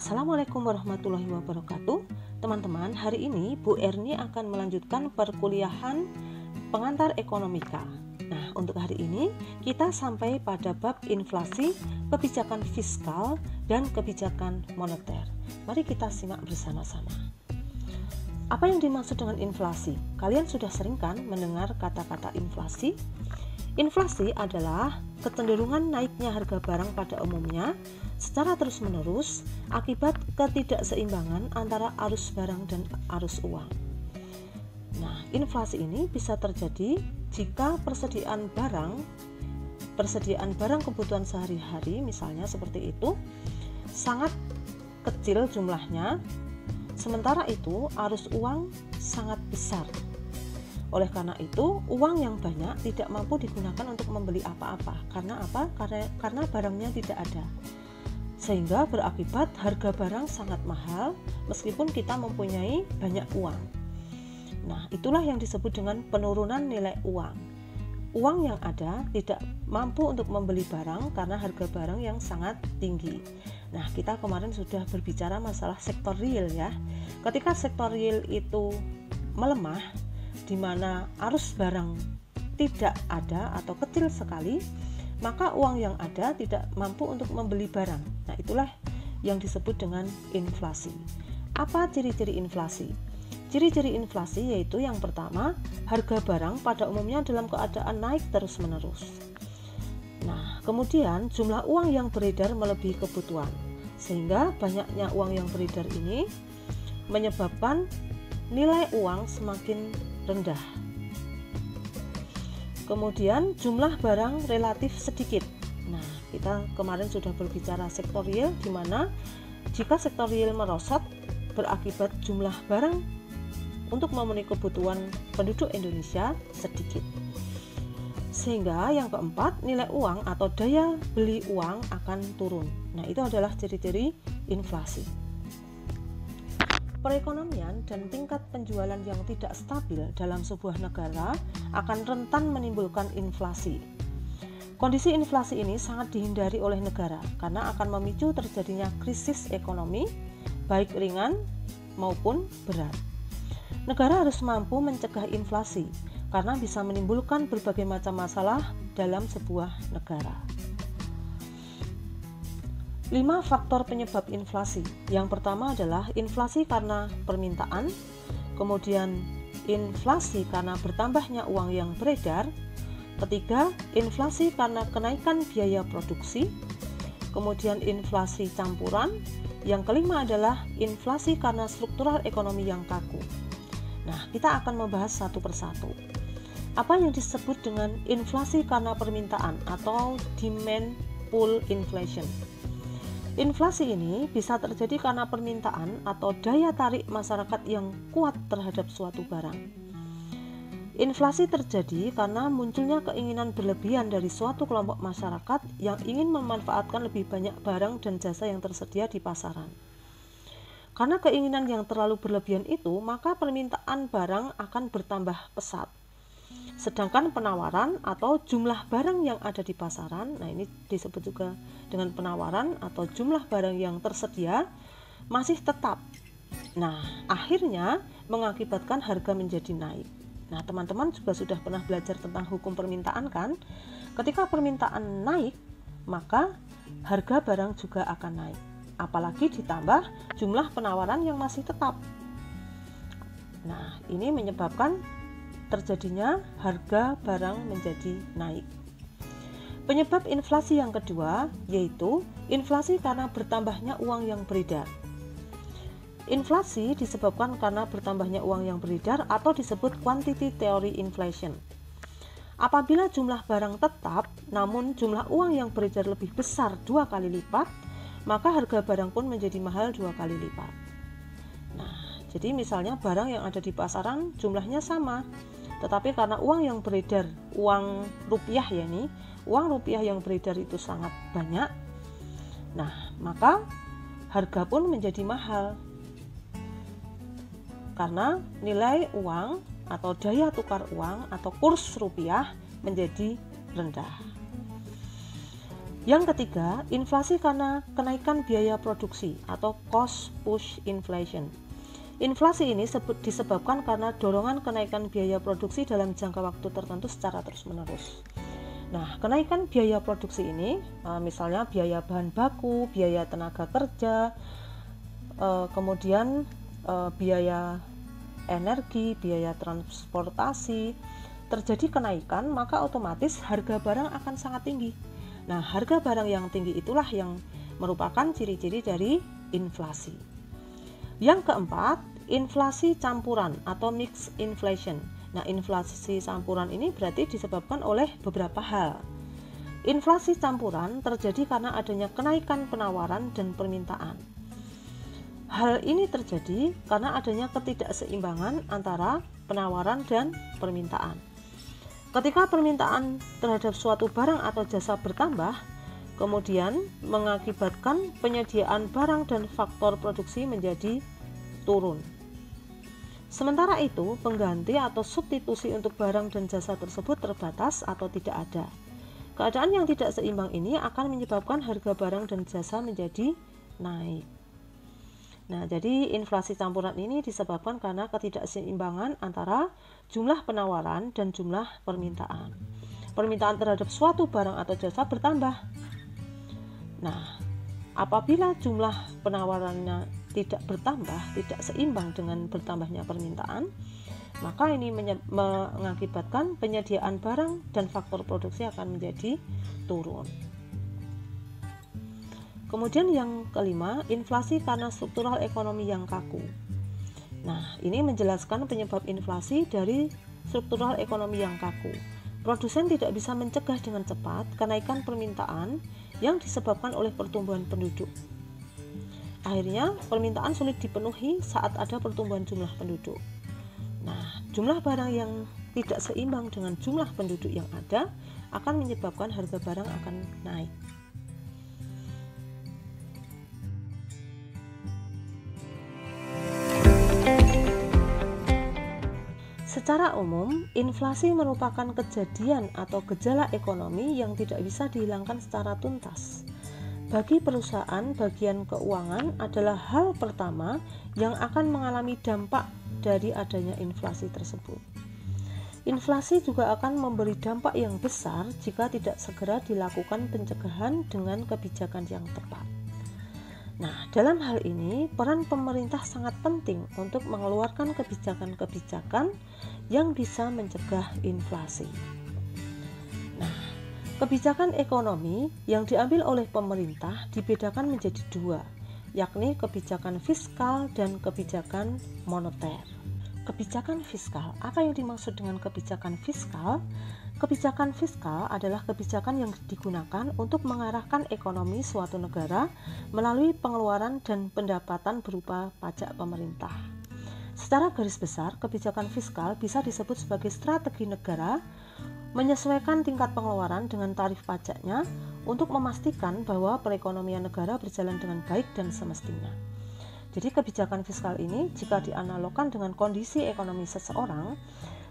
Assalamualaikum warahmatullahi wabarakatuh. Teman-teman, hari ini Bu Erni akan melanjutkan perkuliahan pengantar ekonomika. Nah, untuk hari ini kita sampai pada bab inflasi, kebijakan fiskal, dan kebijakan moneter. Mari kita simak bersama-sama. Apa yang dimaksud dengan inflasi? Kalian sudah sering kan mendengar kata-kata inflasi? Inflasi adalah kecenderungan naiknya harga barang pada umumnya secara terus-menerus akibat ketidakseimbangan antara arus barang dan arus uang. Nah, inflasi ini bisa terjadi jika persediaan barang kebutuhan sehari-hari, misalnya seperti itu, sangat kecil jumlahnya, sementara itu arus uang sangat besar. Oleh karena itu, uang yang banyak tidak mampu digunakan untuk membeli apa-apa. Karena apa? Karena barangnya tidak ada. Sehingga berakibat harga barang sangat mahal meskipun kita mempunyai banyak uang. Nah, itulah yang disebut dengan penurunan nilai uang. Uang yang ada tidak mampu untuk membeli barang karena harga barang yang sangat tinggi. Nah, kita kemarin sudah berbicara masalah sektor real ya. Ketika sektor real itu melemah, di mana arus barang tidak ada atau kecil sekali, maka uang yang ada tidak mampu untuk membeli barang. Nah, itulah yang disebut dengan inflasi. Apa ciri-ciri inflasi? Ciri-ciri inflasi yaitu yang pertama, harga barang pada umumnya dalam keadaan naik terus-menerus. Nah, kemudian jumlah uang yang beredar melebihi kebutuhan, sehingga banyaknya uang yang beredar ini menyebabkan nilai uang semakin rendah. Kemudian jumlah barang relatif sedikit. Nah, kita kemarin sudah berbicara sektor real, di mana jika sektor real merosot berakibat jumlah barang untuk memenuhi kebutuhan penduduk Indonesia sedikit. Sehingga yang keempat, nilai uang atau daya beli uang akan turun. Nah, itu adalah ciri-ciri inflasi. Perekonomian dan tingkat penjualan yang tidak stabil dalam sebuah negara akan rentan menimbulkan inflasi. Kondisi inflasi ini sangat dihindari oleh negara karena akan memicu terjadinya krisis ekonomi, baik ringan maupun berat. Negara harus mampu mencegah inflasi karena bisa menimbulkan berbagai macam masalah dalam sebuah negara. 5 faktor penyebab inflasi. Yang pertama adalah inflasi karena permintaan, kemudian inflasi karena bertambahnya uang yang beredar, ketiga, inflasi karena kenaikan biaya produksi, kemudian inflasi campuran, yang kelima adalah inflasi karena struktural ekonomi yang kaku. Nah, kita akan membahas satu persatu. Apa yang disebut dengan inflasi karena permintaan atau demand pull inflation? Inflasi ini bisa terjadi karena permintaan atau daya tarik masyarakat yang kuat terhadap suatu barang. Inflasi terjadi karena munculnya keinginan berlebihan dari suatu kelompok masyarakat yang ingin memanfaatkan lebih banyak barang dan jasa yang tersedia di pasaran. Karena keinginan yang terlalu berlebihan itu, maka permintaan barang akan bertambah pesat. Sedangkan penawaran atau jumlah barang yang ada di pasaran, nah ini disebut juga dengan penawaran atau jumlah barang yang tersedia masih tetap. Nah, akhirnya mengakibatkan harga menjadi naik. Nah, teman-teman juga sudah pernah belajar tentang hukum permintaan kan? Ketika permintaan naik, maka harga barang juga akan naik. Apalagi ditambah jumlah penawaran yang masih tetap. Nah, ini menyebabkan terjadinya harga barang menjadi naik. Penyebab inflasi yang kedua yaitu inflasi karena bertambahnya uang yang beredar. Inflasi disebabkan karena bertambahnya uang yang beredar atau disebut quantity theory inflation. Apabila jumlah barang tetap namun jumlah uang yang beredar lebih besar 2 kali lipat, maka harga barang pun menjadi mahal 2 kali lipat. Nah, jadi misalnya barang yang ada di pasaran jumlahnya sama, tetapi karena uang yang beredar, uang rupiah ya nih, uang rupiah yang beredar itu sangat banyak, nah maka harga pun menjadi mahal karena nilai uang atau daya tukar uang atau kurs rupiah menjadi rendah. Yang ketiga, inflasi karena kenaikan biaya produksi atau cost push inflation. Inflasi ini disebabkan karena dorongan kenaikan biaya produksi dalam jangka waktu tertentu secara terus-menerus. Nah, kenaikan biaya produksi ini misalnya biaya bahan baku, biaya tenaga kerja, kemudian biaya energi, biaya transportasi, terjadi kenaikan, maka otomatis harga barang akan sangat tinggi. Nah, harga barang yang tinggi itulah yang merupakan ciri-ciri dari inflasi. Yang keempat, inflasi campuran atau mixed inflation. Nah, inflasi campuran ini berarti disebabkan oleh beberapa hal. Inflasi campuran terjadi karena adanya kenaikan penawaran dan permintaan. Hal ini terjadi karena adanya ketidakseimbangan antara penawaran dan permintaan. Ketika permintaan terhadap suatu barang atau jasa bertambah, kemudian mengakibatkan penyediaan barang dan faktor produksi menjadi turun. Sementara itu, pengganti atau substitusi untuk barang dan jasa tersebut terbatas atau tidak ada. Keadaan yang tidak seimbang ini akan menyebabkan harga barang dan jasa menjadi naik. Nah, jadi inflasi campuran ini disebabkan karena ketidakseimbangan antara jumlah penawaran dan jumlah permintaan. Permintaan terhadap suatu barang atau jasa bertambah. Nah, apabila jumlah penawarannya tidak bertambah, tidak seimbang dengan bertambahnya permintaan, maka ini mengakibatkan penyediaan barang dan faktor produksi akan menjadi turun. Kemudian yang kelima, inflasi karena struktural ekonomi yang kaku. Nah, ini menjelaskan penyebab inflasi dari struktural ekonomi yang kaku. Produsen tidak bisa mencegah dengan cepat kenaikan permintaan yang disebabkan oleh pertumbuhan penduduk. Akhirnya, permintaan sulit dipenuhi saat ada pertumbuhan jumlah penduduk. Nah, jumlah barang yang tidak seimbang dengan jumlah penduduk yang ada akan menyebabkan harga barang akan naik. Secara umum, inflasi merupakan kejadian atau gejala ekonomi yang tidak bisa dihilangkan secara tuntas. Bagi perusahaan, bagian keuangan adalah hal pertama yang akan mengalami dampak dari adanya inflasi tersebut. Inflasi juga akan memberi dampak yang besar jika tidak segera dilakukan pencegahan dengan kebijakan yang tepat. Nah, dalam hal ini, peran pemerintah sangat penting untuk mengeluarkan kebijakan-kebijakan yang bisa mencegah inflasi. Nah, kebijakan ekonomi yang diambil oleh pemerintah dibedakan menjadi dua, yakni kebijakan fiskal dan kebijakan moneter. Kebijakan fiskal, apa yang dimaksud dengan kebijakan fiskal? Kebijakan fiskal adalah kebijakan yang digunakan untuk mengarahkan ekonomi suatu negara melalui pengeluaran dan pendapatan berupa pajak pemerintah. Secara garis besar, kebijakan fiskal bisa disebut sebagai strategi negara menyesuaikan tingkat pengeluaran dengan tarif pajaknya untuk memastikan bahwa perekonomian negara berjalan dengan baik dan semestinya. Jadi kebijakan fiskal ini jika dianalogkan dengan kondisi ekonomi seseorang,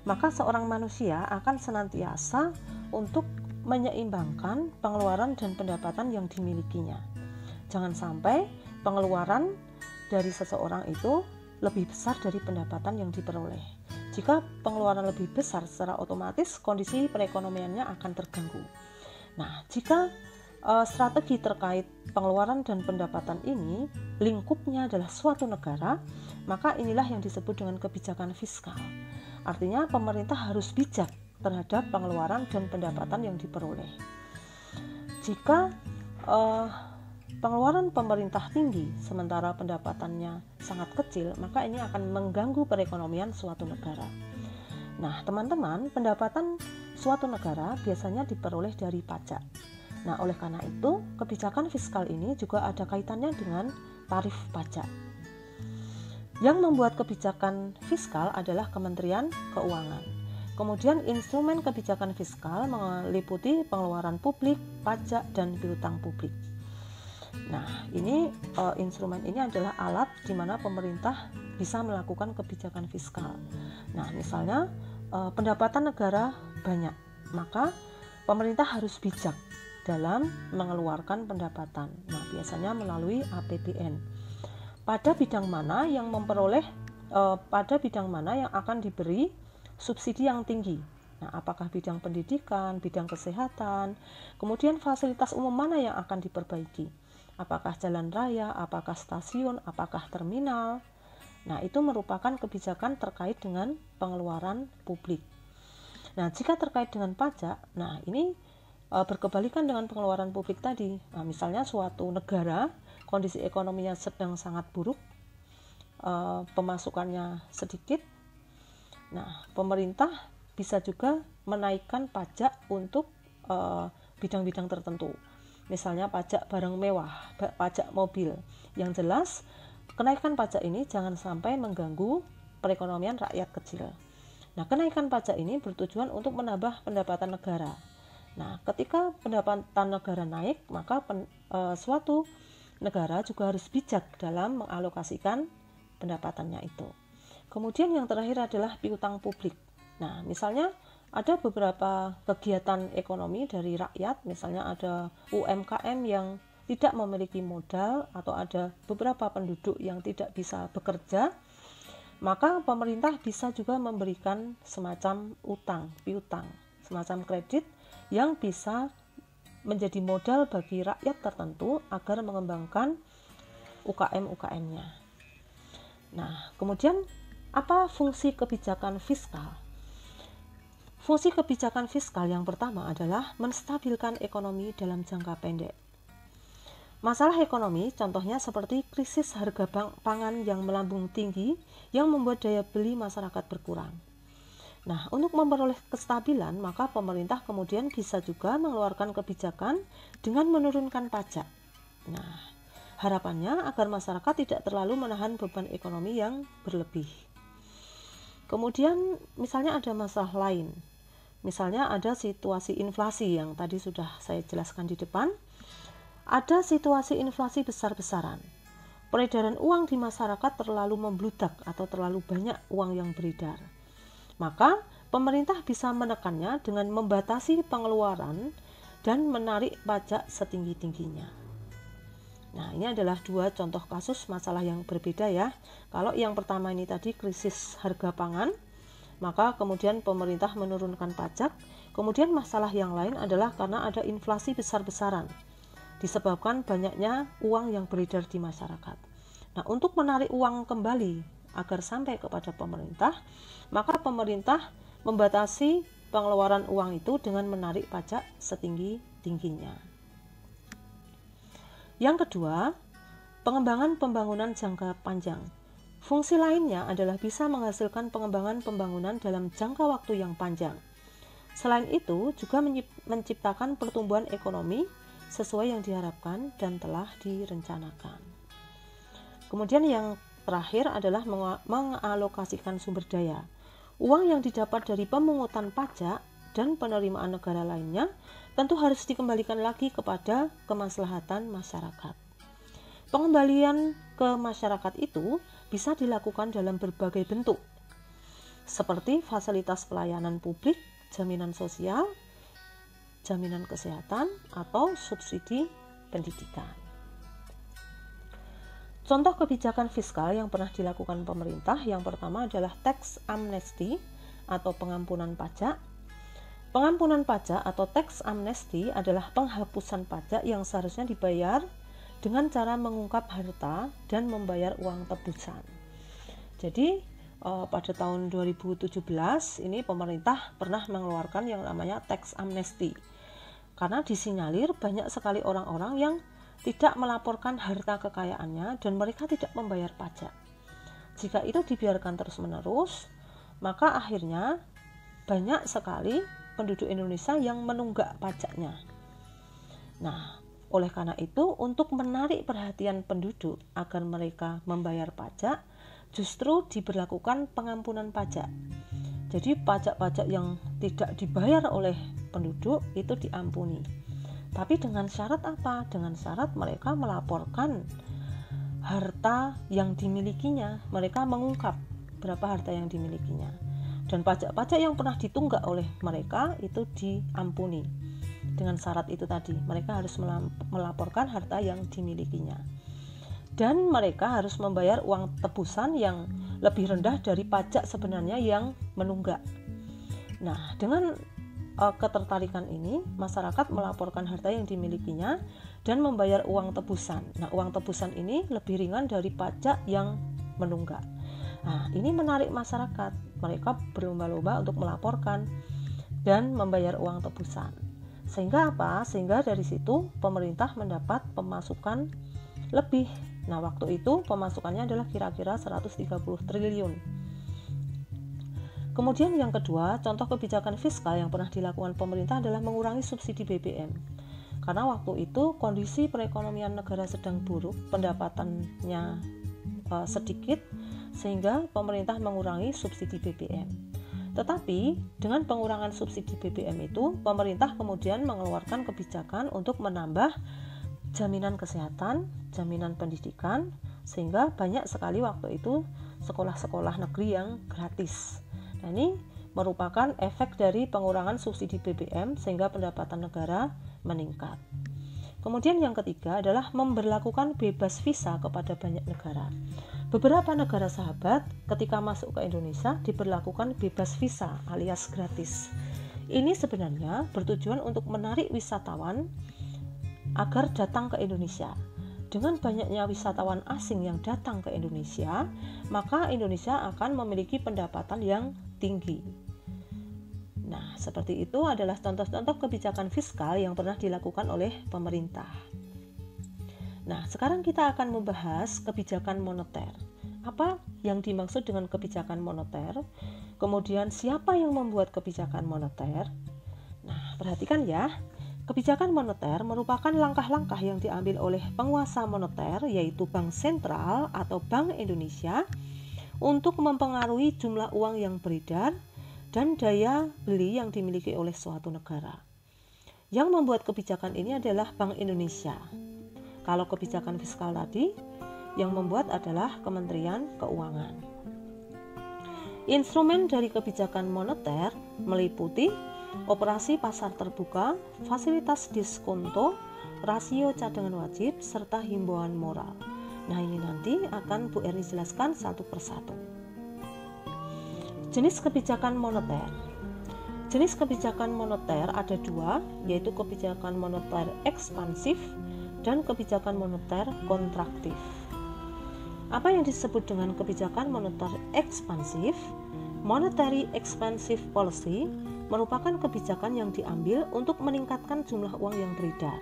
maka seorang manusia akan senantiasa untuk menyeimbangkan pengeluaran dan pendapatan yang dimilikinya. Jangan sampai pengeluaran dari seseorang itu lebih besar dari pendapatan yang diperoleh. Jika pengeluaran lebih besar, secara otomatis kondisi perekonomiannya akan terganggu. Nah, jika strategi terkait pengeluaran dan pendapatan ini lingkupnya adalah suatu negara, maka inilah yang disebut dengan kebijakan fiskal. Artinya pemerintah harus bijak terhadap pengeluaran dan pendapatan yang diperoleh. Jika pengeluaran pemerintah tinggi sementara pendapatannya sangat kecil, maka ini akan mengganggu perekonomian suatu negara. Nah, teman-teman, pendapatan suatu negara biasanya diperoleh dari pajak. Nah, oleh karena itu, kebijakan fiskal ini juga ada kaitannya dengan tarif pajak. Yang membuat kebijakan fiskal adalah Kementerian Keuangan. Kemudian instrumen kebijakan fiskal meliputi pengeluaran publik, pajak, dan piutang publik. Nah, instrumen ini adalah alat di mana pemerintah bisa melakukan kebijakan fiskal. Nah, misalnya pendapatan negara banyak, maka pemerintah harus bijak dalam mengeluarkan pendapatan. Nah, biasanya melalui APBN. Pada bidang mana yang akan diberi subsidi yang tinggi. Nah, apakah bidang pendidikan, bidang kesehatan, kemudian fasilitas umum mana yang akan diperbaiki? Apakah jalan raya, apakah stasiun, apakah terminal? Nah, itu merupakan kebijakan terkait dengan pengeluaran publik. Nah, jika terkait dengan pajak, nah ini berkebalikan dengan pengeluaran publik tadi. Nah, misalnya suatu negara kondisi ekonominya sedang sangat buruk, pemasukannya sedikit. Nah, pemerintah bisa juga menaikkan pajak untuk bidang-bidang tertentu. Misalnya pajak barang mewah, pajak mobil. Yang jelas, kenaikan pajak ini jangan sampai mengganggu perekonomian rakyat kecil. Nah, kenaikan pajak ini bertujuan untuk menambah pendapatan negara. Nah, ketika pendapatan negara naik, maka suatu negara juga harus bijak dalam mengalokasikan pendapatannya itu. Kemudian yang terakhir adalah piutang publik. Nah, misalnya ada beberapa kegiatan ekonomi dari rakyat, misalnya ada UMKM yang tidak memiliki modal atau ada beberapa penduduk yang tidak bisa bekerja, maka pemerintah bisa juga memberikan semacam piutang, semacam kredit yang bisa menjadi modal bagi rakyat tertentu agar mengembangkan UKM-UKM-nya. Nah, kemudian apa fungsi kebijakan fiskal? Fungsi kebijakan fiskal yang pertama adalah menstabilkan ekonomi dalam jangka pendek. Masalah ekonomi contohnya seperti krisis harga pangan yang melambung tinggi yang membuat daya beli masyarakat berkurang. Nah, untuk memperoleh kestabilan, maka pemerintah kemudian bisa juga mengeluarkan kebijakan dengan menurunkan pajak. Nah, harapannya agar masyarakat tidak terlalu menahan beban ekonomi yang berlebih. Kemudian, misalnya ada masalah lain. Misalnya ada situasi inflasi yang tadi sudah saya jelaskan di depan. Ada situasi inflasi besar-besaran. Peredaran uang di masyarakat terlalu membludak atau terlalu banyak uang yang beredar. Maka pemerintah bisa menekannya dengan membatasi pengeluaran dan menarik pajak setinggi-tingginya. Nah, ini adalah dua contoh kasus masalah yang berbeda ya. Kalau yang pertama ini tadi krisis harga pangan, maka kemudian pemerintah menurunkan pajak. Kemudian masalah yang lain adalah karena ada inflasi besar-besaran disebabkan banyaknya uang yang beredar di masyarakat. Nah, untuk menarik uang kembali agar sampai kepada pemerintah, maka pemerintah membatasi pengeluaran uang itu dengan menarik pajak setinggi-tingginya. Yang kedua, pengembangan pembangunan jangka panjang. Fungsi lainnya adalah bisa menghasilkan pengembangan pembangunan dalam jangka waktu yang panjang. Selain itu, juga menciptakan pertumbuhan ekonomi sesuai yang diharapkan dan telah direncanakan. Kemudian yang terakhir adalah mengalokasikan sumber daya. Uang yang didapat dari pemungutan pajak dan penerimaan negara lainnya tentu harus dikembalikan lagi kepada kemaslahatan masyarakat. Pengembalian ke masyarakat itu bisa dilakukan dalam berbagai bentuk, seperti fasilitas pelayanan publik, jaminan sosial, jaminan kesehatan, atau subsidi pendidikan. Contoh kebijakan fiskal yang pernah dilakukan pemerintah yang pertama adalah tax amnesty atau pengampunan pajak. Pengampunan pajak atau tax amnesty adalah penghapusan pajak yang seharusnya dibayar dengan cara mengungkap harta dan membayar uang tebusan. Jadi pada tahun 2017 ini pemerintah pernah mengeluarkan yang namanya tax amnesty karena disinyalir banyak sekali orang-orang yang tidak melaporkan harta kekayaannya dan mereka tidak membayar pajak. Jika itu dibiarkan terus-menerus, maka akhirnya banyak sekali penduduk Indonesia yang menunggak pajaknya. Nah, oleh karena itu, untuk menarik perhatian penduduk agar mereka membayar pajak, justru diberlakukan pengampunan pajak. Jadi pajak-pajak yang tidak dibayar oleh penduduk itu diampuni. Tapi dengan syarat apa? Dengan syarat mereka melaporkan harta yang dimilikinya, mereka mengungkap berapa harta yang dimilikinya. Dan pajak-pajak yang pernah ditunggak oleh mereka itu diampuni. Dengan syarat itu tadi, mereka harus melaporkan harta yang dimilikinya. Dan mereka harus membayar uang tebusan yang lebih rendah dari pajak sebenarnya yang menunggak. Nah, dengan ketertarikan ini, masyarakat melaporkan harta yang dimilikinya dan membayar uang tebusan. Nah, uang tebusan ini lebih ringan dari pajak yang menunggak. Nah, ini menarik masyarakat. Mereka berlomba-lomba untuk melaporkan dan membayar uang tebusan. Sehingga apa? Sehingga dari situ pemerintah mendapat pemasukan lebih. Nah, waktu itu pemasukannya adalah kira-kira 130 triliun. Kemudian yang kedua, contoh kebijakan fiskal yang pernah dilakukan pemerintah adalah mengurangi subsidi BBM. Karena waktu itu kondisi perekonomian negara sedang buruk, pendapatannya sedikit, sehingga pemerintah mengurangi subsidi BBM. Tetapi dengan pengurangan subsidi BBM itu, pemerintah kemudian mengeluarkan kebijakan untuk menambah jaminan kesehatan, jaminan pendidikan, sehingga banyak sekali waktu itu sekolah-sekolah negeri yang gratis. Nah, ini merupakan efek dari pengurangan subsidi BBM sehingga pendapatan negara meningkat. Kemudian yang ketiga adalah memberlakukan bebas visa kepada banyak negara. Beberapa negara sahabat ketika masuk ke Indonesia diberlakukan bebas visa alias gratis. Ini sebenarnya bertujuan untuk menarik wisatawan agar datang ke Indonesia. Dengan banyaknya wisatawan asing yang datang ke Indonesia, maka Indonesia akan memiliki pendapatan yang tinggi. Nah, seperti itu adalah contoh-contoh kebijakan fiskal yang pernah dilakukan oleh pemerintah. Nah, sekarang kita akan membahas kebijakan moneter. Apa yang dimaksud dengan kebijakan moneter? Kemudian siapa yang membuat kebijakan moneter? Nah, perhatikan ya. Kebijakan moneter merupakan langkah-langkah yang diambil oleh penguasa moneter, yaitu Bank Sentral atau Bank Indonesia, untuk mempengaruhi jumlah uang yang beredar dan daya beli yang dimiliki oleh suatu negara. Yang membuat kebijakan ini adalah Bank Indonesia. Kalau kebijakan fiskal tadi, yang membuat adalah Kementerian Keuangan. Instrumen dari kebijakan moneter meliputi operasi pasar terbuka, fasilitas diskonto, rasio cadangan wajib, serta himbauan moral. Nah, ini nanti akan Bu Erni jelaskan satu persatu. Jenis kebijakan moneter. Jenis kebijakan moneter ada dua, yaitu kebijakan moneter ekspansif dan kebijakan moneter kontraktif. Apa yang disebut dengan kebijakan moneter ekspansif? Monetary expansive policy merupakan kebijakan yang diambil untuk meningkatkan jumlah uang yang beredar.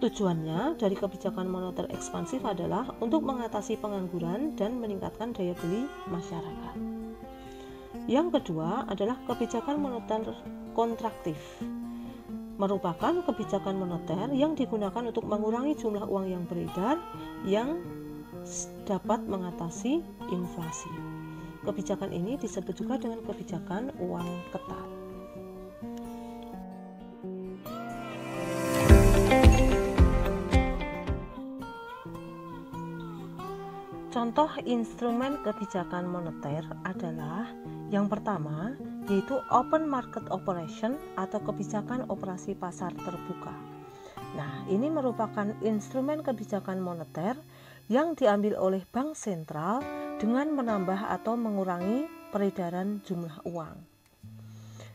Tujuannya dari kebijakan moneter ekspansif adalah untuk mengatasi pengangguran dan meningkatkan daya beli masyarakat. Yang kedua adalah kebijakan moneter kontraktif. Merupakan kebijakan moneter yang digunakan untuk mengurangi jumlah uang yang beredar yang dapat mengatasi inflasi. Kebijakan ini disebut juga dengan kebijakan uang ketat. Contoh instrumen kebijakan moneter adalah yang pertama, yaitu open market operation atau kebijakan operasi pasar terbuka. Nah, ini merupakan instrumen kebijakan moneter yang diambil oleh Bank Sentral dengan menambah atau mengurangi peredaran jumlah uang.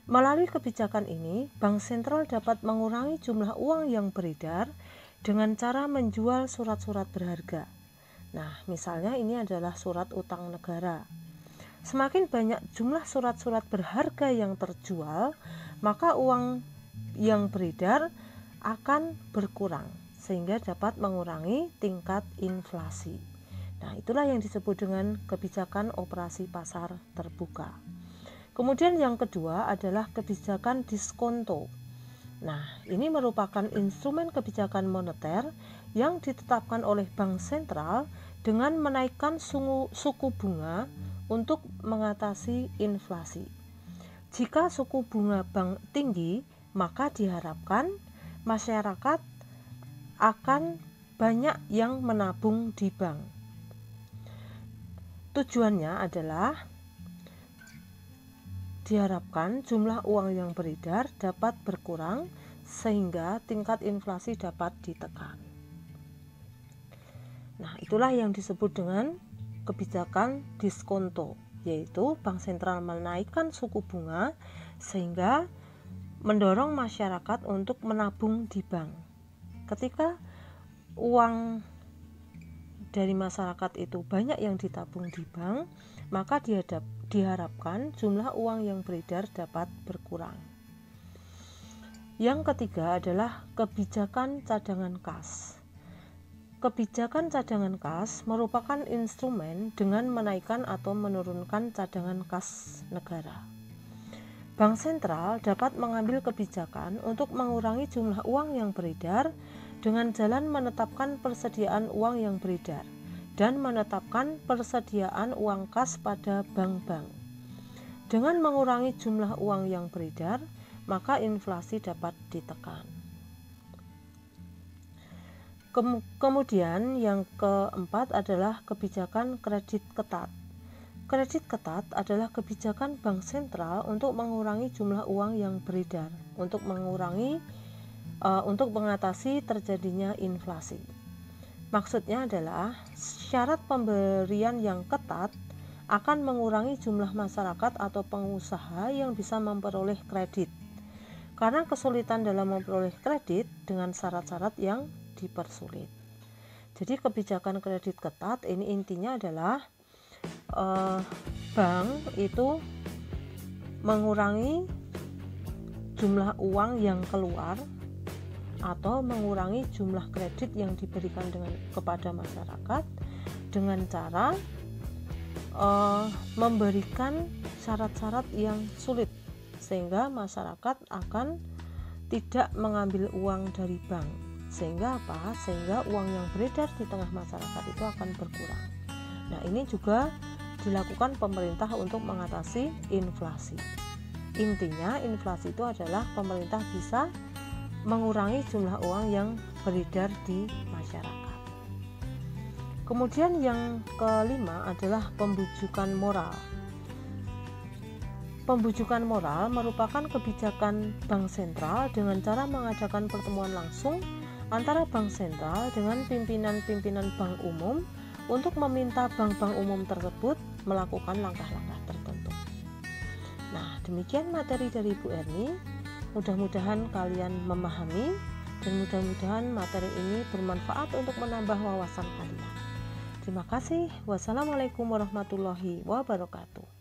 Melalui kebijakan ini, Bank Sentral dapat mengurangi jumlah uang yang beredar dengan cara menjual surat-surat berharga. Nah, misalnya ini adalah surat utang negara. Semakin banyak jumlah surat-surat berharga yang terjual, maka uang yang beredar akan berkurang, sehingga dapat mengurangi tingkat inflasi. Nah, itulah yang disebut dengan kebijakan operasi pasar terbuka. Kemudian yang kedua adalah kebijakan diskonto. Nah, ini merupakan instrumen kebijakan moneter yang ditetapkan oleh Bank Sentral dengan menaikkan suku bunga untuk mengatasi inflasi. Jika suku bunga bank tinggi, maka diharapkan masyarakat akan banyak yang menabung di bank. Tujuannya adalah diharapkan jumlah uang yang beredar dapat berkurang sehingga tingkat inflasi dapat ditekan. Nah, itulah yang disebut dengan kebijakan diskonto, yaitu bank sentral menaikkan suku bunga sehingga mendorong masyarakat untuk menabung di bank. Ketika uang dari masyarakat itu banyak yang ditabung di bank, maka diharapkan jumlah uang yang beredar dapat berkurang. Yang ketiga adalah kebijakan cadangan kas. Kebijakan cadangan kas merupakan instrumen dengan menaikkan atau menurunkan cadangan kas negara. Bank sentral dapat mengambil kebijakan untuk mengurangi jumlah uang yang beredar dengan jalan menetapkan persediaan uang yang beredar dan menetapkan persediaan uang kas pada bank-bank. Dengan mengurangi jumlah uang yang beredar, maka inflasi dapat ditekan. Kemudian yang keempat adalah kebijakan kredit ketat. Kredit ketat adalah kebijakan bank sentral untuk mengurangi jumlah uang yang beredar, untuk mengatasi terjadinya inflasi. Maksudnya adalah syarat pemberian yang ketat akan mengurangi jumlah masyarakat atau pengusaha yang bisa memperoleh kredit, karena kesulitan dalam memperoleh kredit dengan syarat-syarat yang dipersulit. Jadi kebijakan kredit ketat ini intinya adalah bank itu mengurangi jumlah uang yang keluar atau mengurangi jumlah kredit yang diberikan kepada masyarakat dengan cara memberikan syarat-syarat yang sulit, sehingga masyarakat akan tidak mengambil uang dari bank. Sehingga apa? Sehingga uang yang beredar di tengah masyarakat itu akan berkurang. Nah, ini juga dilakukan pemerintah untuk mengatasi inflasi. Intinya inflasi itu adalah pemerintah bisa mengurangi jumlah uang yang beredar di masyarakat. Kemudian yang kelima adalah pembujukan moral. Pembujukan moral merupakan kebijakan bank sentral dengan cara mengadakan pertemuan langsung antara bank sentral dengan pimpinan-pimpinan bank umum untuk meminta bank-bank umum tersebut melakukan langkah-langkah tertentu. Nah, demikian materi dari Bu Erni. Mudah-mudahan kalian memahami dan mudah-mudahan materi ini bermanfaat untuk menambah wawasan kalian. Terima kasih. Wassalamualaikum warahmatullahi wabarakatuh.